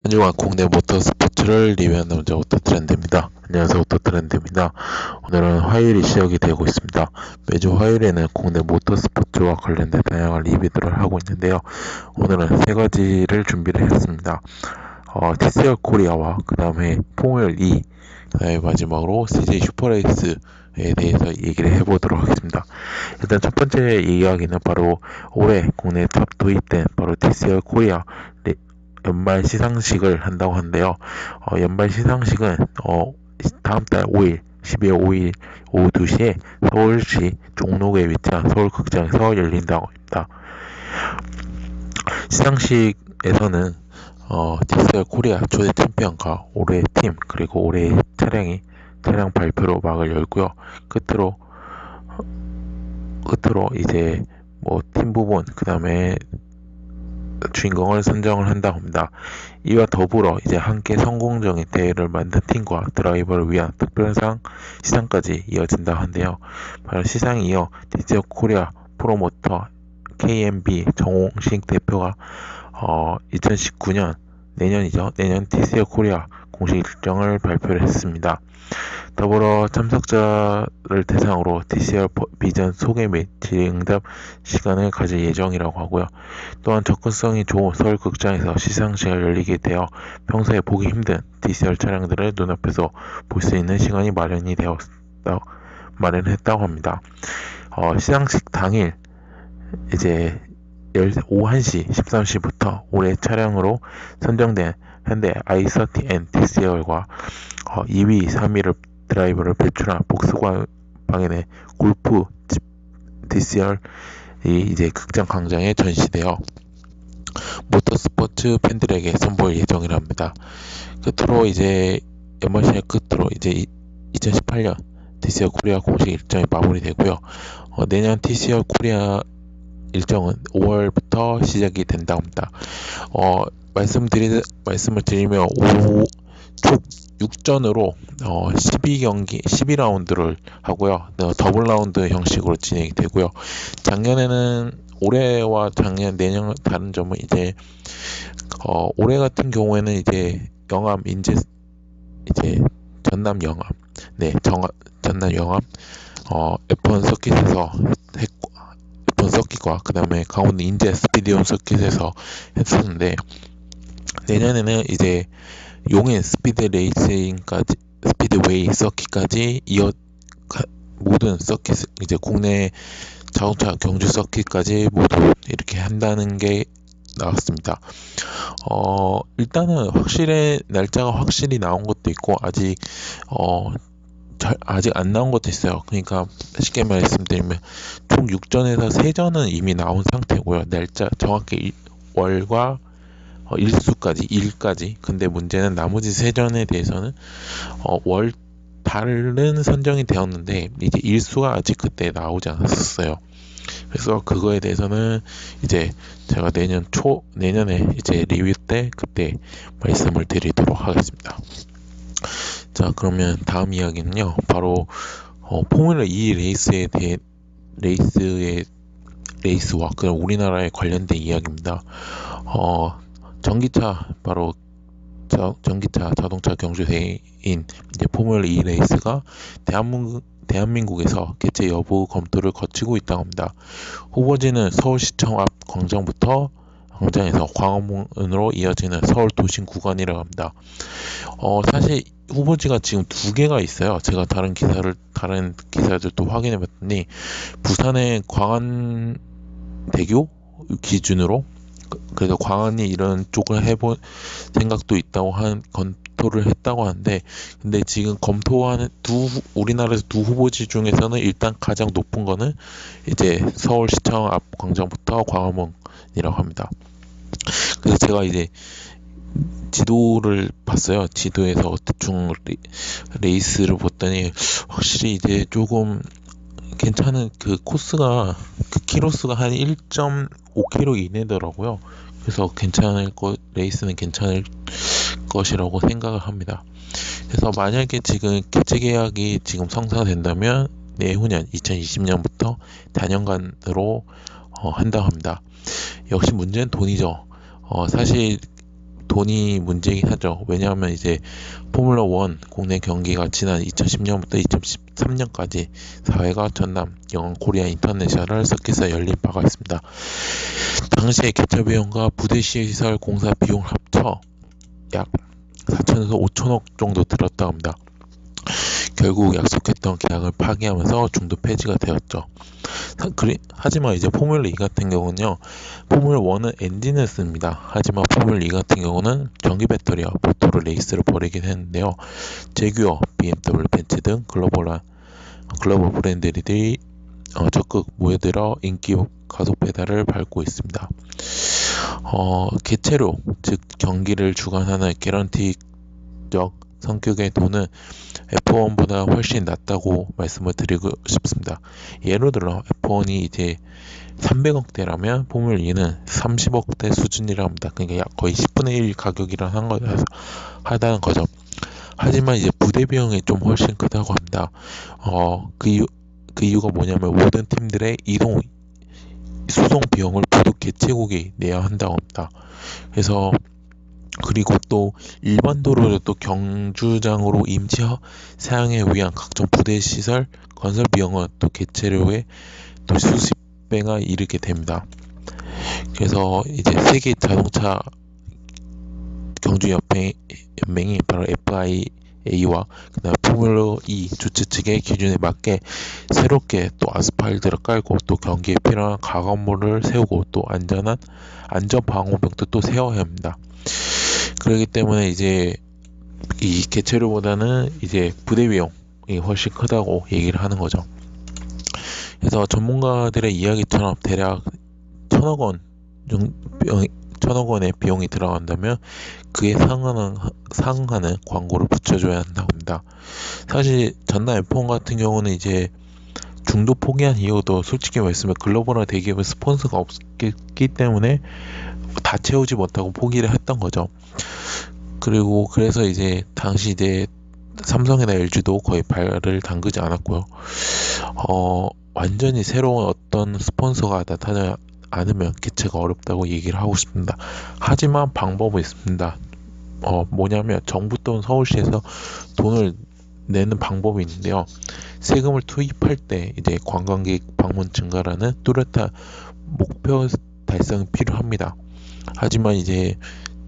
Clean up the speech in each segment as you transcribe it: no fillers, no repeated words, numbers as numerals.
한주간 국내 모터스포츠를 리뷰하는 남자 오토트렌드입니다. 안녕하세요, 오토트렌드입니다. 오늘은 화요일이 시작이 되고 있습니다. 매주 화요일에는 국내 모터스포츠와 관련된 다양한 리뷰들을 하고 있는데요. 오늘은 세 가지를 준비를 했습니다. TCR 코리아와 그 다음에 포뮬 E, 그 다음에 마지막으로 CJ 슈퍼레이스에 대해서 얘기를 해보도록 하겠습니다. 일단 첫 번째 이야기는 바로 올해 국내에 탑 도입된 바로 TCR 코리아 연말 시상식을 한다고 하는데요. 연말 시상식은 다음 달 5일, 12월 5일 오후 2시에 서울시 종로구에 위치한 서울극장에서 열린다고 합니다. 시상식에서는 TCR 코리아 초대 챔피언과 올해의 팀 그리고 올해의 차량 발표로 막을 열고요. 끝으로 이제 뭐 팀 부분 그 다음에 주인공을 선정을 한다고 합니다. 이와 더불어 이제 함께 성공적인 대회를 만든 팀과 드라이버를 위한 특별상 시상까지 이어진다고 한데요. 바로 시상에 이어 디지어 코리아 프로모터 KMB 정홍식 대표가 2019년 내년 TCR 코리아 공식 일정을 발표를 했습니다. 더불어 참석자를 대상으로 TCR 비전 소개 및 질의응답 시간을 가질 예정이라고 하고요. 또한 접근성이 좋은 서울극장에서 시상식을 열리게 되어 평소에 보기 힘든 TCR 차량들을 눈앞에서 볼 수 있는 시간이 마련했다고 합니다. 시상식 당일 이제 오후 1시 13시부터 올해 차량으로 선정된 현대 i30N TCR과 2위, 3위를 드라이버를 배출한 복스바겐의 골프 DCR이 이제 극장 광장에 전시되어 모터스포츠 팬들에게 선보일 예정이랍니다. 끝으로 이제 연말시즌 끝으로 이제 2018년 TCR 코리아 공식 일정이 마무리되고요. 내년 TCR 코리아 일정은 5월부터 시작이 된다고 합니다. 말씀을 드리면 오후 총 6전으로 12경기 12라운드를 하고요. 더블 라운드 형식으로 진행이 되고요. 작년에는 올해와 작년 내년 다른 점은 이제 올해 같은 경우에는 이제 영암 인제 이제 전남 영암 전남 영암 F1 서킷에서 했고 F1 서킷과 그 다음에 강원도 인제 스피드온 서킷에서 했었는데 내년에는 이제 용인 스피드웨이 서킷까지 모든 서킷 이제 국내 자동차 경주 서킷까지 모두 이렇게 한다는 게 나왔습니다. 일단은 날짜가 확실히 나온 것도 있고 아직 안 나온 것도 있어요. 그러니까 쉽게 말씀드리면 총 6전에서 3전은 이미 나온 상태고요. 날짜 정확히 월과 일까지. 근데 문제는 나머지 3전에 대해서는 월 달은 선정이 되었는데 이제 일수가 아직 그때 나오지 않았었어요. 그래서 그거에 대해서는 이제 제가 내년에 이제 리뷰 때 그때 말씀을 드리도록 하겠습니다. 자, 그러면 다음 이야기는요. 바로 포뮬러 2 레이스와 그런 우리나라에 관련된 이야기입니다. 전기차 자동차 경주대회인 이제 포뮬러 2 레이스가 대한민국에서 개최 여부 검토를 거치고 있다고 합니다. 후보지는 서울시청 앞 광장에서 광화문으로 이어지는 서울 도심 구간이라고 합니다. 사실 후보지가 지금 2개가 있어요. 제가 다른 기사들도 확인해 봤더니 부산의 광안대교 기준으로 그래서 광안이 이런 쪽을 해본 생각도 있다고 검토를 했다고 하는데 근데 지금 검토하는 우리나라에서 두 후보지 중에서는 일단 가장 높은 거는 이제 서울시청 앞 광장부터 광화문이라고 합니다. 그래서 제가 이제 지도를 봤어요. 지도에서 대충 레이스를 봤더니 확실히 이제 조금 괜찮은 그 코스가 그 키로수가 한 1.5km 이내더라고요. 그래서 레이스는 괜찮을 것이라고 생각을 합니다. 그래서 만약에 지금 개최 계약이 지금 성사된다면 내후년 2020년부터 단연간으로 한다고 합니다. 역시 문제는 돈이죠. 사실 돈이 문제이긴 하죠. 왜냐하면 이제 포뮬러 1 국내 경기가 지난 2010년부터 2013년까지 4회가 전남 영암 코리아 인터내셔널 서킷에서 열린 바가 있습니다. 당시에 개최 비용과 부대 시설 공사 비용을 합쳐 약 4천에서 5천억 정도 들었다고 합니다. 결국 약속했던 계약을 파기하면서 중도 폐지가 되었죠. 하지만 이제 포뮬러 2 같은 경우는요, 포뮬러 1은 엔진을 씁니다. 하지만 포뮬러 2 같은 경우는 전기 배터리와 모터로 레이스를 벌이긴 했는데요. 제규어, BMW, 벤츠 등 글로벌 브랜드들이 적극 모여들어 인기 가속 페달을 밟고 있습니다. 개최료, 즉 경기를 주관하는 개런티적 성격의 돈은 F1보다 훨씬 낮다고 말씀을 드리고 싶습니다. 예를 들어 F1이 이제 300억대라면 포뮬러 2는 30억대 수준이라 합니다. 그러니까 거의 10분의 1 가격이라 하다는 거죠. 하지만 이제 부대 비용이 좀 훨씬 크다고 합니다. 그 이유가 뭐냐면 모든 팀들의 수송 비용을 모두 개최국이 내야 한다고 합니다. 그래서 그리고 또 일반 도로를 또 경주장으로 임시 사용에 위한 각종 부대 시설 건설 비용은 또 개최료의 또 수십 배가 이르게 됩니다. 그래서 이제 세계 자동차 경주 연맹이 바로 FIA와 그다음 포뮬러 2 주최 측의 기준에 맞게 새롭게 또 아스팔트를 깔고 또 경기에 필요한 가건물을 세우고 또 안전 방호벽도 또 세워야 합니다. 그렇기 때문에 이제 이 개최료보다는 이제 부대 비용이 훨씬 크다고 얘기를 하는 거죠. 그래서 전문가들의 이야기처럼 대략 1,000억 원의 비용이 들어간다면 그에 상응하는 광고를 붙여줘야 한다고 합니다. 사실 전남 F1 같은 경우는 이제 중도 포기한 이유도 솔직히 말씀해 글로벌한 대기업의 스폰서가 없기 때문에 다 채우지 못하고 포기를 했던 거죠. 그리고 그래서 이제 당시 이제 삼성이나 LG도 거의 발을 담그지 않았고요. 완전히 새로운 어떤 스폰서가 나타나지 않으면 개최가 어렵다고 얘기를 하고 싶습니다. 하지만 방법은 있습니다. 뭐냐면 정부 또는 서울시에서 돈을 내는 방법이 있는데요. 세금을 투입할 때 이제 관광객 방문 증가라는 뚜렷한 목표 달성이 필요합니다. 하지만 이제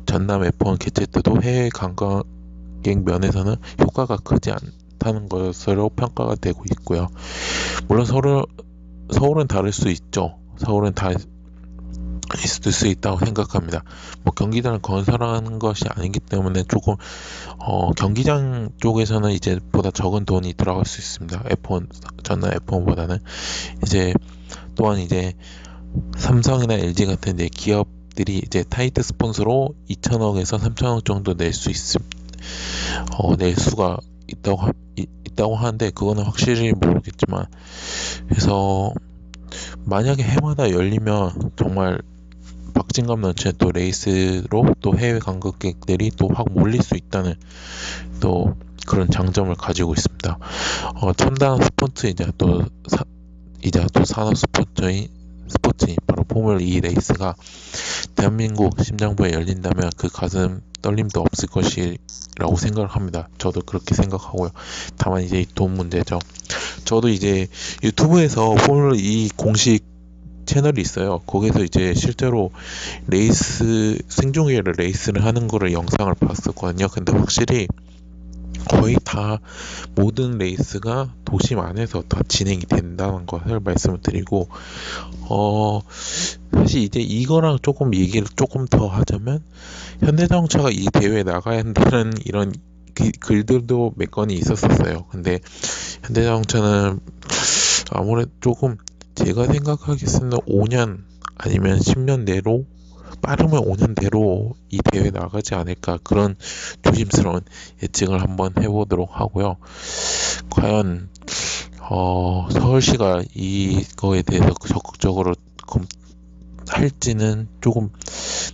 전남 F1 개최 때도 해외 관광객 면에서는 효과가 크지 않다는 것으로 평가가 되고 있고요. 물론 서울은 다를 수 있죠. 서울은 다 있을 수 있다고 생각합니다. 뭐 경기장을 건설하는 것이 아니기 때문에 조금 경기장 쪽에서는 이제 보다 적은 돈이 들어갈 수 있습니다. 전남 F1보다는 이제 또한 이제 삼성이나 LG 같은 이제 기업들이 이제 타이트 스폰서로 2천억에서 3천억 정도 낼 수가 있다고 하는데 그거는 확실히 모르겠지만, 그래서 만약에 해마다 열리면 정말 박진감 넘치는 또 레이스로 또 해외 관광객들이 또 확 몰릴 수 있다는 또 그런 장점을 가지고 있습니다. 첨단 스포츠이자 또 산업 스포츠인 바로 포뮬러 2 레이스가 대한민국 심장부에 열린다면 그 가슴 떨림도 없을 것이라고 생각을 합니다. 저도 그렇게 생각하고요. 다만 이제 돈 문제죠. 저도 이제 유튜브에서 포뮬러 2 공식 채널이 있어요. 거기서 이제 실제로 생중계를 레이스를 하는 거를 영상을 봤었거든요. 근데 확실히 거의 다 모든 레이스가 도심 안에서 다 진행이 된다는 것을 말씀을 드리고, 사실 이제 이거랑 조금 얘기를 조금 더 하자면 현대자동차가 이 대회에 나가야 한다는 이런 글들도 몇 건이 있었어요. 근데 현대자동차는 아무래도 조금 제가 생각하기에는 5년 아니면 10년 내로, 빠르면 5년 내로 이 대회 나가지 않을까, 그런 조심스러운 예측을 한번 해보도록 하고요. 과연 서울시가 이거에 대해서 적극적으로 할지는 조금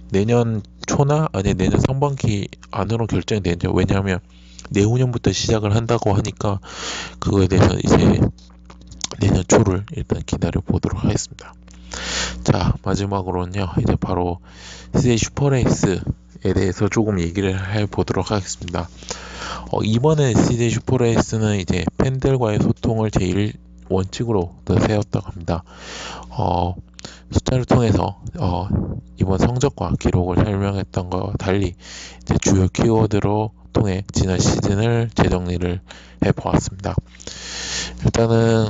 내년 초나 아니 내년 상반기 안으로 결정이 되죠. 왜냐하면 내후년부터 시작을 한다고 하니까 그거에 대해서 이제 내년 초를 일단 기다려 보도록 하겠습니다. 자, 마지막으로는요, 이제 바로 CJ 슈퍼레이스 대해서 조금 얘기를 해보도록 하겠습니다. 이번에 CJ 슈퍼레이스는 이제 팬들과의 소통을 제일 원칙으로 세웠다고 합니다. 숫자를 통해서 이번 성적과 기록을 설명했던 것과 달리 이제 주요 키워드로 통해 지난 시즌을 재정리를 해보았습니다. 일단은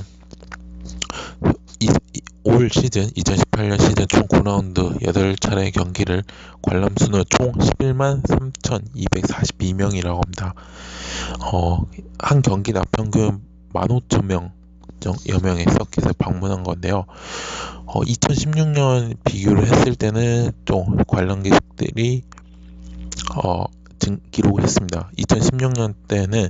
올 시즌 2018년 시즌 총 9라운드 8차례 경기를 관람 수는 총 11만 3,242명이라고 합니다. 한 경기당 평균 15,000명 여명의 서킷을 방문한 건데요. 2016년 비교를 했을 때는 좀 관람객들이 기록을 했습니다. 2016년 때는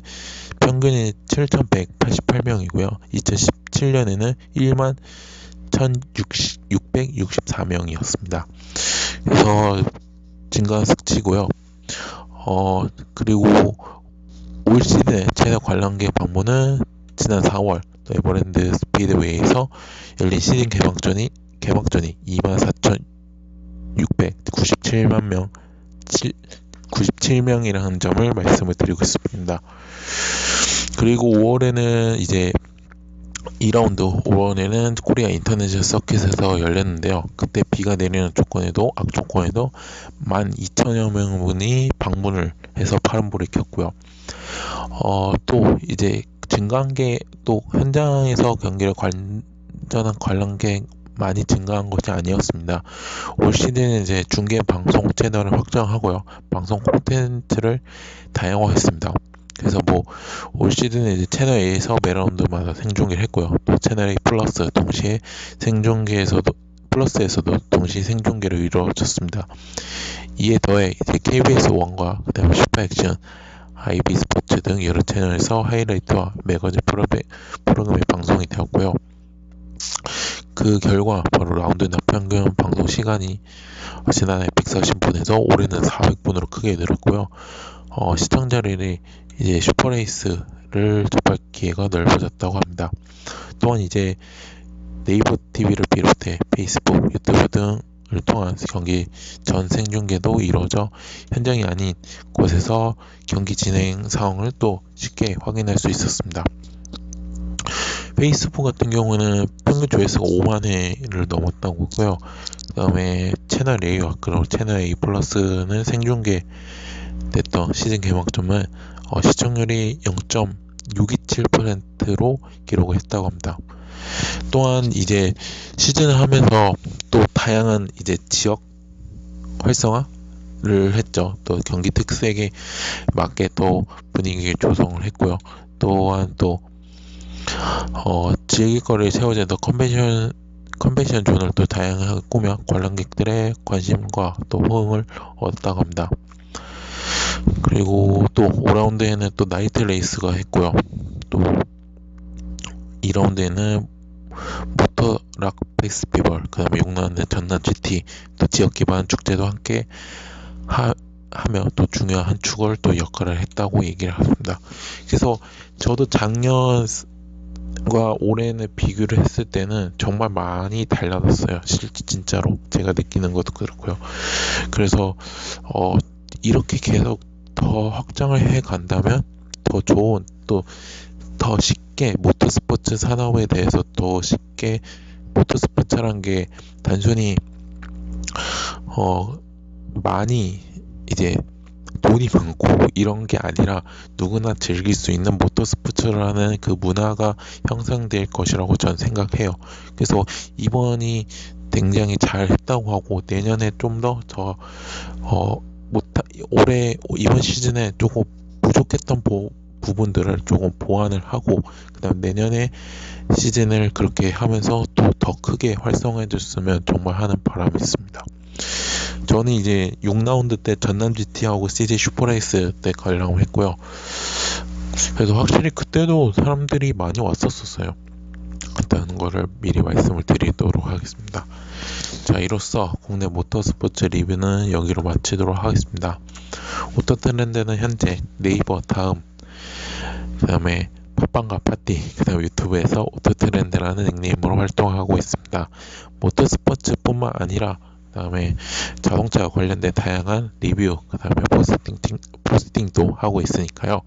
평균이 7,188명이고요. 2017년에는 1만 1,664명이었습니다. 그래서 증가한 수치고요. 그리고 올 시즌 최대 관람객 방문은 지난 4월 에버랜드 스피드웨이에서 열린 시즌 개막전이 24,697만 97명이라는 점을 말씀을 드리고 있습니다. 그리고 5월에는 이제 2라운드 5월에는 코리아 인터내셔널 서킷에서 열렸는데요. 그때 비가 내리는 악조건에도 12,000여 명분이 방문을 해서 파란불을 켰고요. 또 이제 증가한 게 또 현장에서 경기를 관전한 관람객 많이 증가한 것이 아니었습니다. 올 시즌은 이제 중계 방송 채널을 확장하고요. 방송 콘텐츠를 다양화했습니다. 그래서 올 시즌에 이제 채널 A에서 매라운드마다 생중계를 했고요. 또 채널 A 플러스에서도 동시 생중계를 이루어졌습니다. 이에 더해 이제 KBS 1과 그다음에 슈퍼액션, IB 스포츠 등 여러 채널에서 하이라이트와 매거진 프로그램이 방송이 되었고요. 그 결과 바로 라운드 평균 방송 시간이 지난해 140분에서 올해는 400분으로 크게 늘었고요. 시청자들이 이제 슈퍼레이스를 접할 기회가 넓어졌다고 합니다. 또한 이제 네이버 TV를 비롯해 페이스북, 유튜브 등을 통한 경기 전 생중계도 이루어져 현장이 아닌 곳에서 경기 진행 상황을 또 쉽게 확인할 수 있었습니다. 페이스북 같은 경우는 평균 조회수가 5만 회를 넘었다고 하고요. 그 다음에 채널 A와 그리고 채널 A 플러스는 생중계 됐던 시즌 개막전은 시청률이 0.627%로 기록을 했다고 합니다. 또한 이제 시즌을 하면서 또 다양한 이제 지역 활성화를 했죠. 또 경기 특색에 맞게 또 분위기 조성을 했고요. 또한 또 즐길거리를 채워주는 컨벤션 존을 또 다양하게 꾸며 관람객들의 관심과 또 호응을 얻었다고 합니다. 그리고 또 5라운드에는 또 나이트 레이스가 했고요. 또 2라운드에는 모터락 페스티벌, 그 다음에 6라운드 전남 GT, 또 지역 기반 축제도 함께 하며 또 중요한 한 축을 또 역할을 했다고 얘기를 합니다. 그래서 저도 작년과 올해는 비교를 했을 때는 정말 많이 달라졌어요. 실제 진짜로 제가 느끼는 것도 그렇고요. 그래서 이렇게 계속 더 확장을 해 간다면 더 좋은, 또 더 쉽게 모터스포츠 산업에 대해서 더 쉽게, 모터스포츠란 게 단순히 많이 이제 돈이 많고 이런 게 아니라 누구나 즐길 수 있는 모터스포츠라는 그 문화가 형성될 것이라고 저는 생각해요. 그래서 이번이 굉장히 잘 했다고 하고, 내년에 좀 더 올해 이번 시즌에 조금 부족했던 부분들을 조금 보완을 하고, 그 다음 내년에 시즌을 그렇게 하면서 또 더 크게 활성화해 줬으면 정말 하는 바람이 있습니다. 저는 이제 6라운드 때 전남 GT하고 CJ 슈퍼레이스 때 관람을 했고요. 그래서 확실히 그때도 사람들이 많이 왔었어요. 그랬다는 거를 미리 말씀을 드리도록 하겠습니다. 자, 이로써 국내 모터스포츠 리뷰는 여기로 마치도록 하겠습니다. 오토트렌드는 현재 네이버 다음, 그 다음에 팟빵과 파티, 그 다음에 유튜브에서 오토트렌드라는 닉네임으로 활동하고 있습니다. 모터스포츠뿐만 아니라 다음에 자동차 관련된 다양한 리뷰, 그 다음에 포스팅도 하고 있으니까요.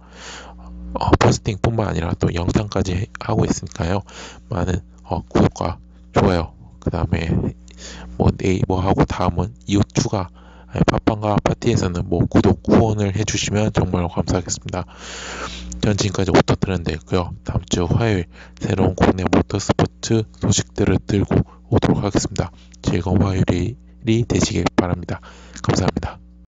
포스팅뿐만 아니라 또 영상까지 하고 있으니까요. 많은 구독과 좋아요, 그 다음에 뭐 네이버하고 다음은 이웃 추가, 팟빵과 파티에서는 뭐 구독 후원을 해주시면 정말 감사하겠습니다. 전 지금까지 오토트렌드였고요. 다음 주 화요일 새로운 국내 모터스포츠 소식들을 들고 오도록 하겠습니다. 즐거운 화요일이 되시길 바랍니다. 감사합니다.